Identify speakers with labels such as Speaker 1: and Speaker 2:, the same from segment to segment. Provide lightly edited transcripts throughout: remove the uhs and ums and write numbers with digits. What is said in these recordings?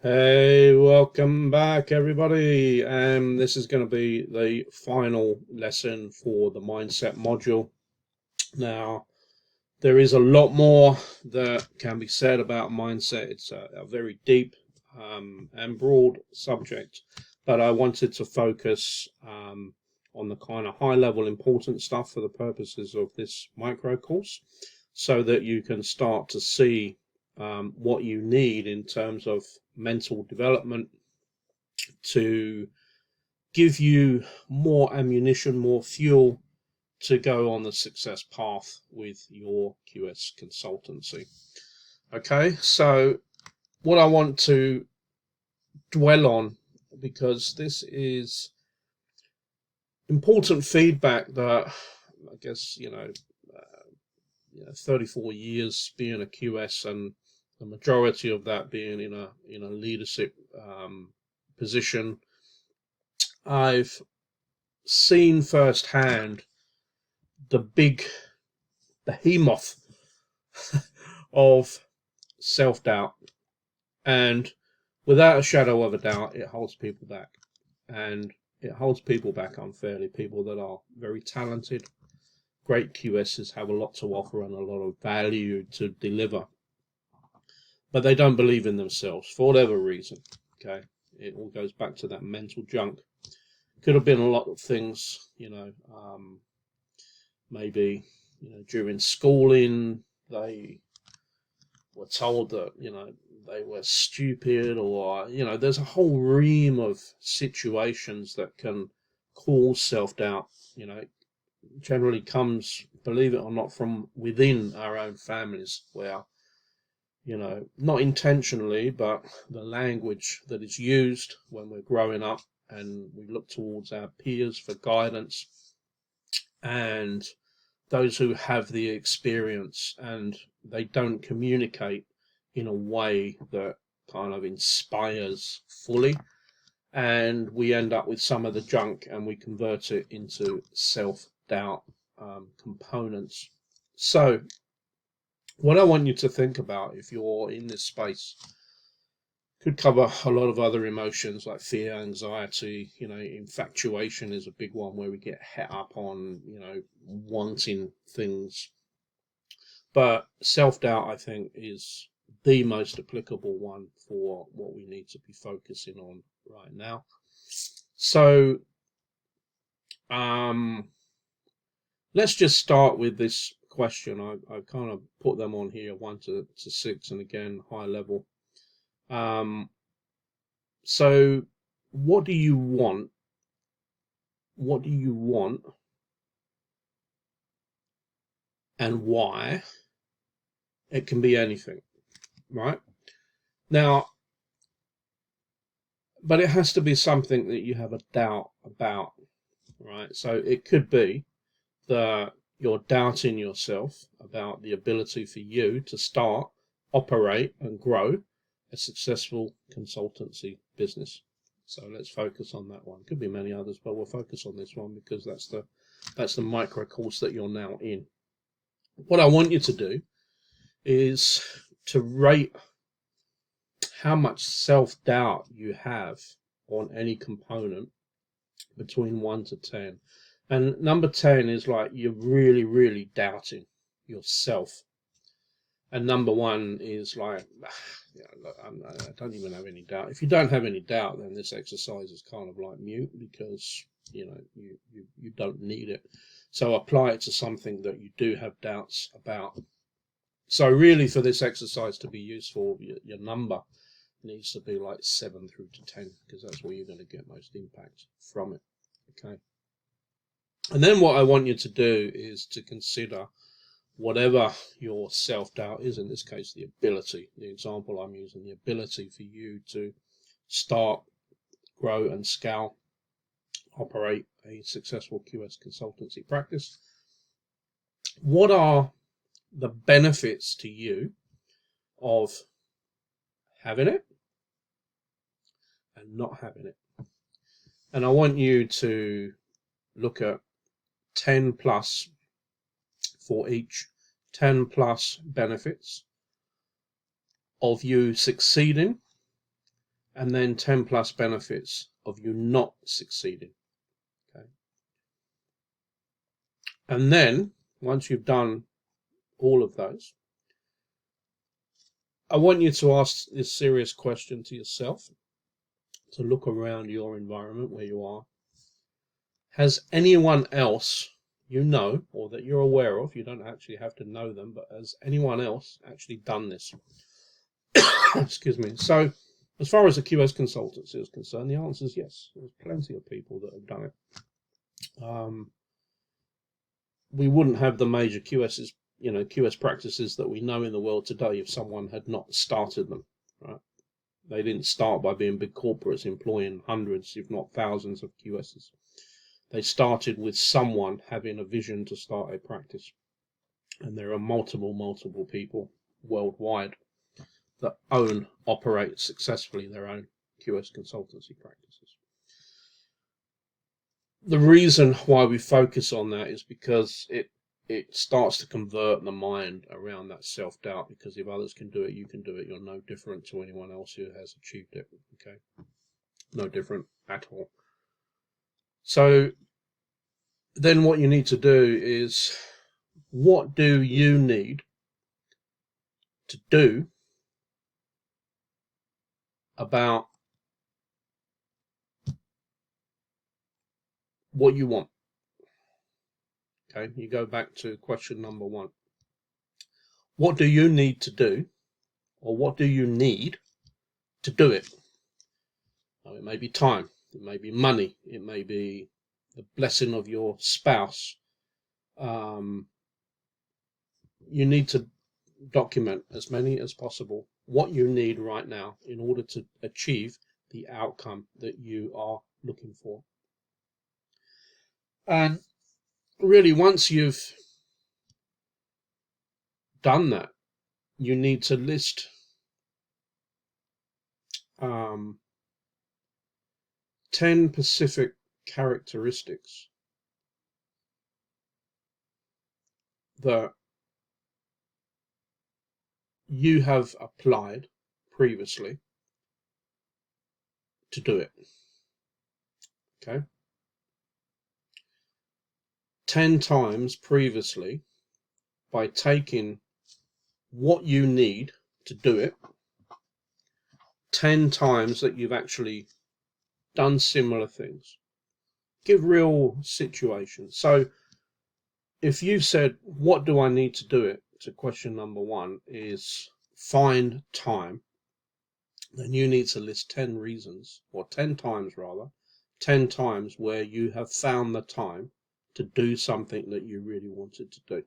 Speaker 1: Hey, welcome back, everybody. This is going to be the final lesson for the mindset module. Now, there is a lot more that can be said about mindset. It's a very deep and broad subject, but I wanted to focus on the kind of high level important stuff for the purposes of this micro course so that you can start to see what you need in terms of mental development to give you more ammunition, more fuel to go on the success path with your QS consultancy. Okay, so what I want to dwell on, because this is important feedback that I guess, 34 years being a QS and the majority of that being in a leadership position, I've seen firsthand the big behemoth of self-doubt, and without a shadow of a doubt, it holds people back, and it holds people back unfairly. People that are very talented, great QSs, have a lot to offer and a lot of value to deliver, but they don't believe in themselves for whatever reason. Okay, it all goes back to that mental junk. Could have been a lot of things, maybe during schooling they were told that they were stupid, or there's a whole ream of situations that can cause self-doubt. It generally comes, believe it or not, from within our own families, where not intentionally, but the language that is used when we're growing up and we look towards our peers for guidance, and those who have the experience, and they don't communicate in a way that kind of inspires fully, and we end up with some of the junk and we convert it into self-doubt components. So what I want you to think about, if you're in this space, could cover a lot of other emotions like fear, anxiety. Infatuation is a big one, where we get het up on wanting things. But self-doubt, I think, is the most applicable one for what we need to be focusing on right now. So let's just start with this question. I kind of put them on here, 1 to 6, and again high level. So what do you want? What do you want and why? It can be anything, right? Now, but it has to be something that you have a doubt about, right? So it could be that you're doubting yourself about the ability for you to start, operate, and grow a successful consultancy business. So let's focus on that one. Could be many others, but we'll focus on this one because that's the micro course that you're now in. What I want you to do is to rate how much self-doubt you have on any component between 1 to 10. And number 10 is like you're really, really doubting yourself. And number 1 is like, I don't even have any doubt. If you don't have any doubt, then this exercise is kind of like mute, because you don't need it. So apply it to something that you do have doubts about. So really, for this exercise to be useful, your number needs to be like 7 through to 10, because that's where you're going to get most impact from it. Okay. And then what I want you to do is to consider whatever your self-doubt is, in this case the example I'm using, the ability for you to start, grow and scale, operate a successful QS consultancy practice. What are the benefits to you of having it and not having it? And I want you to look at 10 plus for each, 10 plus benefits of you succeeding and then 10 plus benefits of you not succeeding. Okay. And then once you've done all of those, I want you to ask this serious question to yourself, to look around your environment where you are. Has anyone else you know, or that you're aware of, you don't actually have to know them, but has anyone else actually done this? Excuse me. So as far as the QS consultancy is concerned, the answer is yes. There's plenty of people that have done it. We wouldn't have the major QSs, QS practices that we know in the world today if someone had not started them, right? They didn't start by being big corporates employing hundreds, if not thousands of QSs. They started with someone having a vision to start a practice. And there are multiple people worldwide that operate successfully their own QS consultancy practices. The reason why we focus on that is because it starts to convert the mind around that self-doubt, because if others can do it, you can do it. You're no different to anyone else who has achieved it. Okay, no different at all. So then what you need to do is, what do you need to do about what you want? Okay, you go back to question number 1. What do you need to do, or what do you need to do it? Now, it may be time, it may be money, it may be the blessing of your spouse. You need to document as many as possible what you need right now in order to achieve the outcome that you are looking for. And really, once you've done that, you need to list 10 specific characteristics that you have applied previously to do it. Okay? 10 times previously, by taking what you need to do it, 10 times that you've actually done similar things. Give real situations. So if you've said, what do I need to do it, to question number 1 is find time, then you need to list 10 reasons, or 10 times rather, 10 times where you have found the time to do something that you really wanted to do.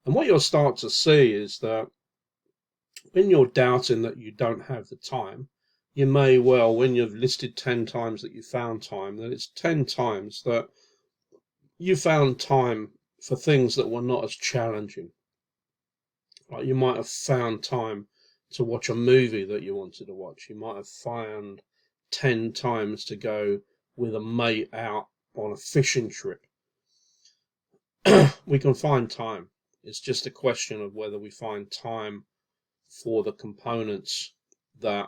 Speaker 1: And what you'll start to see is that when you're doubting that you don't have the time, you may well, when you've listed 10 times that you found time, that it's 10 times that you found time for things that were not as challenging. Like, you might have found time to watch a movie that you wanted to watch. You might have found 10 times to go with a mate out on a fishing trip. We can find time. It's just a question of whether we find time for the components that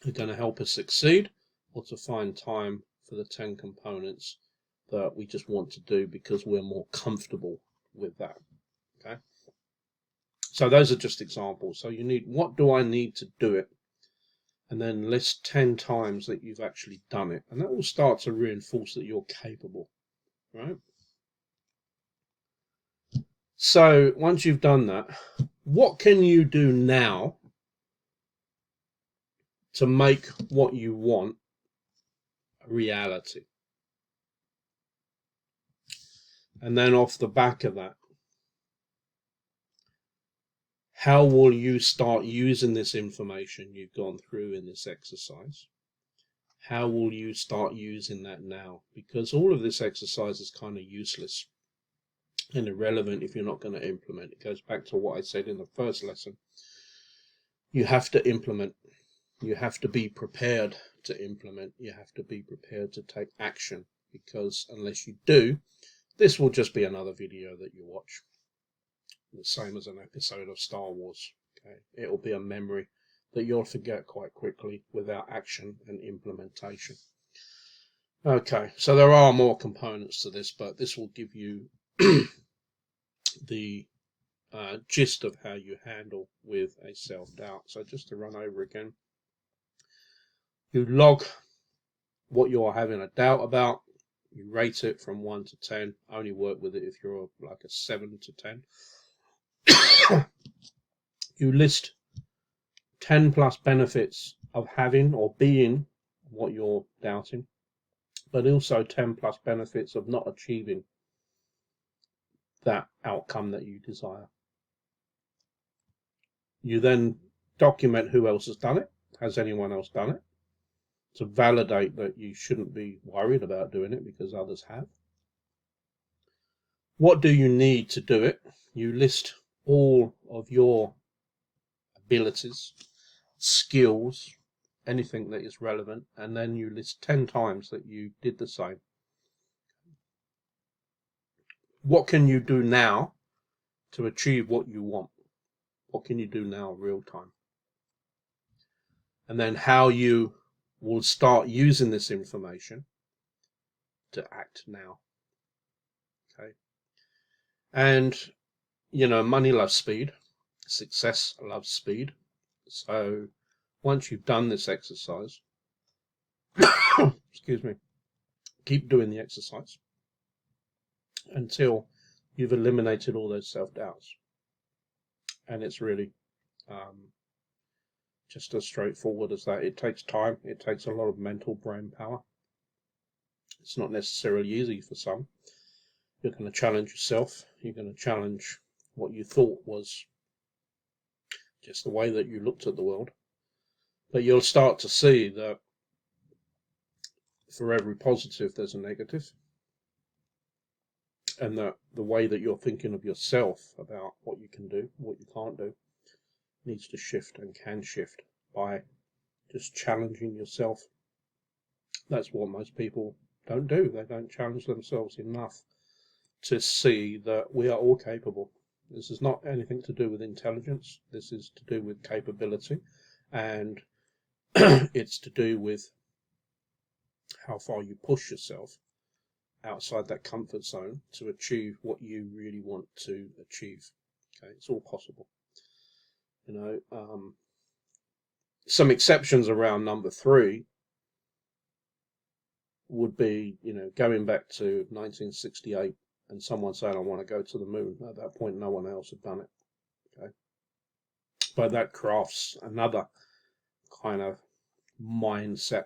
Speaker 1: are going to help us succeed, or to find time for the 10 components that we just want to do because we're more comfortable with that. Okay, so those are just examples. So you need, what do I need to do it, and then list 10 times that you've actually done it, and that will start to reinforce that you're capable, right? So once you've done that, what can you do now to make what you want a reality? And then off the back of that, how will you start using this information you've gone through in this exercise? How will you start using that now? Because all of this exercise is kind of useless and irrelevant if you're not going to implement. It goes back to what I said in the first lesson. You have to implement. You have to be prepared to implement. You have to be prepared to take action, because unless you do, this will just be another video that you watch. The same as an episode of Star Wars. Okay, it'll be a memory that you'll forget quite quickly without action and implementation. Okay, so there are more components to this, but this will give you the gist of how you handle with a self-doubt. So just to run over again, you log what you're having a doubt about. You rate it from 1 to 10. Only work with it if you're like a 7 to 10. You list 10 plus benefits of having or being what you're doubting, but also 10 plus benefits of not achieving that outcome that you desire. You then document who else has done it. Has anyone else done it? To validate that you shouldn't be worried about doing it because others have. What do you need to do it? You list all of your abilities, skills, anything that is relevant, and then you list 10 times that you did the same. What can you do now to achieve what you want? What can you do now real time? And then how you will start using this information to act now. Okay. And, money loves speed. Success loves speed. So once you've done this exercise, excuse me, keep doing the exercise until you've eliminated all those self-doubts. And it's really just as straightforward as that. It takes time. It takes a lot of mental brain power. It's not necessarily easy for some. You're going to challenge yourself. You're going to challenge what you thought was just the way that you looked at the world. But you'll start to see that for every positive, there's a negative. And that the way that you're thinking of yourself about what you can do, what you can't do, needs to shift and can shift by just challenging yourself. That's what most people don't do. They don't challenge themselves enough to see that we are all capable. This is not anything to do with intelligence. This is to do with capability, and it's to do with how far you push yourself outside that comfort zone to achieve what you really want to achieve. Okay, it's all possible. Some exceptions around number 3 would be, going back to 1968 and someone saying, I want to go to the moon. At that point, no one else had done it. Okay, but that crafts another kind of mindset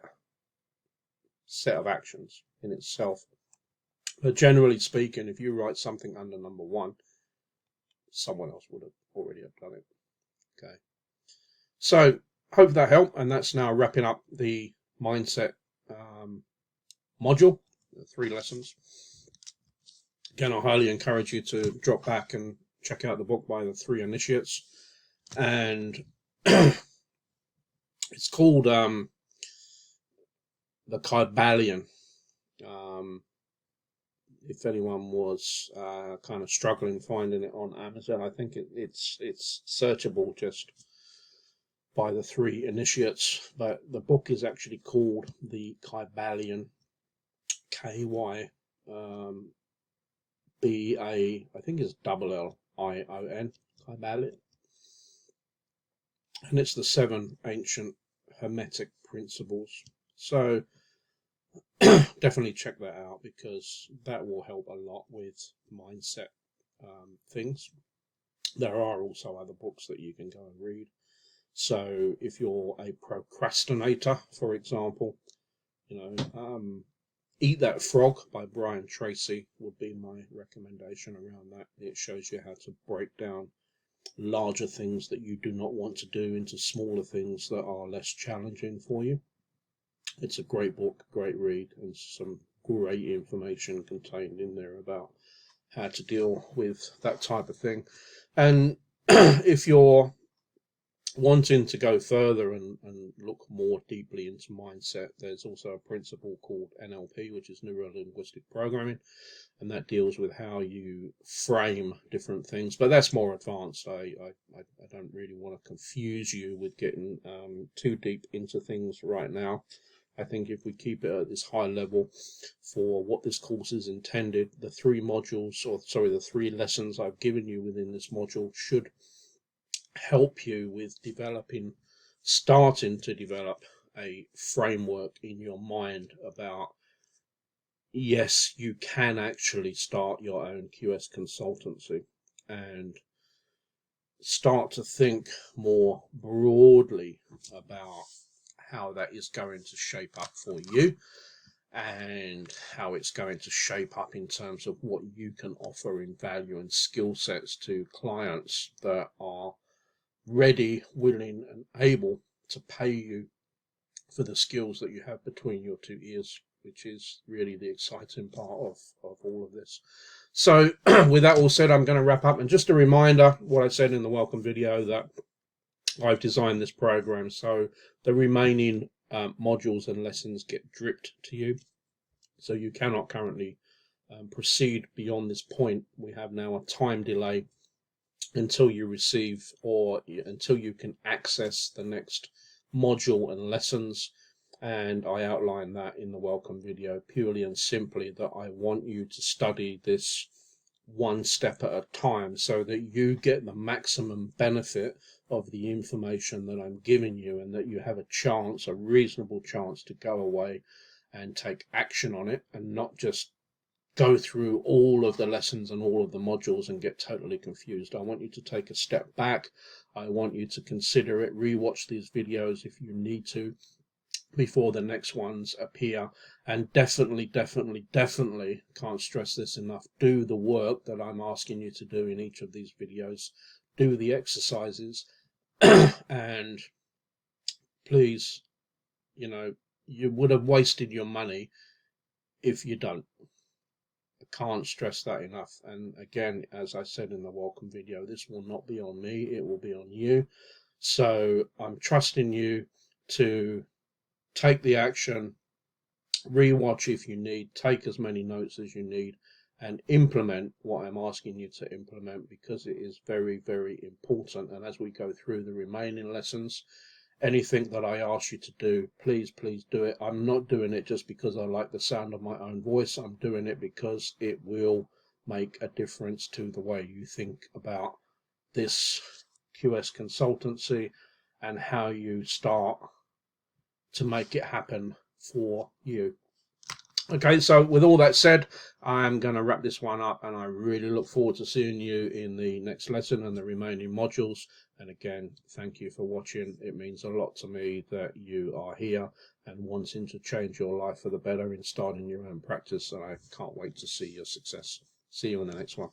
Speaker 1: set of actions in itself. But generally speaking, if you write something under number 1, someone else would have already have done it. Okay, so hope that helped, and that's now wrapping up the mindset module, the 3 lessons. Again, I highly encourage you to drop back and check out the book by the 3 initiates, and it's called the Kybalion. If anyone was kind of struggling finding it on Amazon, I think it's searchable just by the 3 initiates. But the book is actually called the Kybalion, Kyblion, I think it's Llion, Kybalion, and it's the 7 ancient Hermetic principles. So definitely check that out, because that will help a lot with mindset things. There are also other books that you can go and read. So if you're a procrastinator, for example, Eat That Frog by Brian Tracy would be my recommendation around that. It shows you how to break down larger things that you do not want to do into smaller things that are less challenging for you. It's a great book, great read, and some great information contained in there about how to deal with that type of thing. And if you're wanting to go further and look more deeply into mindset, there's also a principle called NLP, which is neuro-linguistic programming, and that deals with how you frame different things. But that's more advanced. I don't really want to confuse you with getting too deep into things right now. I think if we keep it at this high level for what this course is intended, the 3 modules, or sorry, the 3 lessons I've given you within this module should help you with starting to develop a framework in your mind about, yes, you can actually start your own QS consultancy and start to think more broadly about how that is going to shape up for you and how it's going to shape up in terms of what you can offer in value and skill sets to clients that are ready, willing, and able to pay you for the skills that you have between your 2 ears, which is really the exciting part of all of this. So with that all said, I'm going to wrap up. And just a reminder, what I said in the welcome video, that I've designed this program so the remaining modules and lessons get dripped to you. So you cannot currently proceed beyond this point. We have now a time delay until you receive or until you can access the next module and lessons. And I outline that in the welcome video purely and simply that I want you to study this one step at a time so that you get the maximum benefit of the information that I'm giving you, and that you have a reasonable chance to go away and take action on it, and not just go through all of the lessons and all of the modules and get totally confused. I want you to take a step back. I want you to consider it, rewatch these videos if you need to before the next ones appear, and definitely can't stress this enough, do the work that I'm asking you to do in each of these videos. Do the exercises and please, you would have wasted your money if you don't. I can't stress that enough. And again, as I said in the welcome video, this will not be on me, it will be on you. So I'm trusting you to take the action, rewatch if you need, take as many notes as you need, and implement what I'm asking you to implement, because it is very important. And as we go through the remaining lessons, anything that I ask you to do, please do it. I'm not doing it just because I like the sound of my own voice. I'm doing it because it will make a difference to the way you think about this QS consultancy and how you start to make it happen for you. Okay, so with all that said, I'm going to wrap this one up, and I really look forward to seeing you in the next lesson and the remaining modules. And again, thank you for watching. It means a lot to me that you are here and wanting to change your life for the better in starting your own practice, and I can't wait to see your success. See you in the next one.